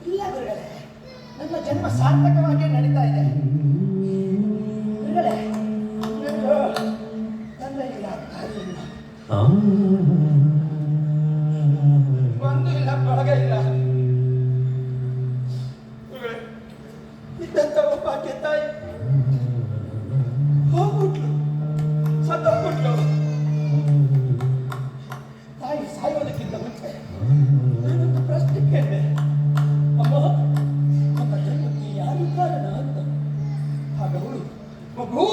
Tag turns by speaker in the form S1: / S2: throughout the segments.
S1: ಇಲ್ಲ ಗುರುಗಳೇ, ನನ್ನ ಜನ್ಮ ಸಾರ್ಥಕವಾಗಿ ನಡೀತಾ ಇದೆ ಗುರುಗಳೇ. ನನ್ನ ಇಲ್ಲ ಒಂದು ಇಲ್ಲ ಬಳಗ ಇಲ್ಲ ಗುರುಗಳೇ. ಇದ್ದಂತ ಒಬ್ಬ ತಾಯಿ ಹೋಗ್ಬಿಟ್ಲು, ಸತ್ತೋಗ್ಬಿಟ್ಲು. ತಾಯಿ ಸಾಯೋದಕ್ಕಿಂತ ಮುಂಚೆ ನಾನೊಂದು ಪ್ರಶ್ನೆ ಕೇಳಿದೆ, ಅಮ್ಮ ನನ್ನ ಜನ್ಮಕ್ಕೆ ಯಾರು ಕಾರಣ ಅಂತ. ಹಾಗವಳು, ಮಗು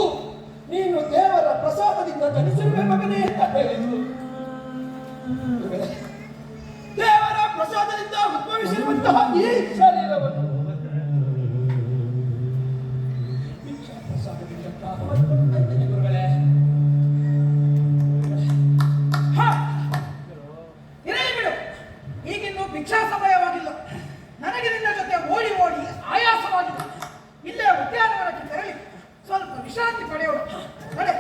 S1: ನೀನು ದೇವರ ಪ್ರಸಾದದಿಂದ ಜನಿಸಿರುವೆ ಮಗನೇ ಅಂತ ಹೇಳಿದ್ರು. ದೇವರ ಪ್ರಸಾದದಿಂದ ಉದ್ಭವಿಸಿರುವಂತಹ ಈ ಶರೀರವನ್ನು ಭಿಕ್ಷಾ ಪ್ರಸಾದದಿಂದ ಪ್ರಾರಂಭ ಗುರುಗಳೇ. ಈಗಿನ್ನು ಭಿಕ್ಷಾ ಸಮಯವಾಗಿಲ್ಲ. ನನಗೆ ನಿನ್ನ ಜೊತೆ ಓಡಿ ಓಡಿ ಆಯಾಸವಾಗಿದೆ. ಇಲ್ಲೇ ಉದ್ಯಾನವನಕ್ಕೆ ತೆರಳಿ ಸ್ವಲ್ಪ ವಿಶ್ರಾಂತಿ ಪಡೆಯೋಣ. ನಡೆ.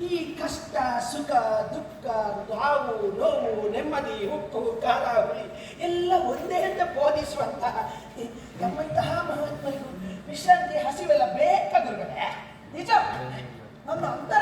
S1: ಈ ಕಷ್ಟ ಸುಖ ದುಃಖ ಸಾವು ನೋವು ನೆಮ್ಮದಿ ಉಪ್ಪು ಖಾರ ಹುಳಿ ಎಲ್ಲ ಒಂದೇ ಅಂತ ಬೋಧಿಸುವಂತಹ ನಮ್ಮಂತಹ ಮಹಾತ್ಮರಿಗೂ ವಿಶ್ರಾಂತಿ ಹಸಿವೆಲ್ಲ ಬೇಕ ಗುರುಗಳೇ. ನಿಜ, ನಮ್ಮ ಅಂತ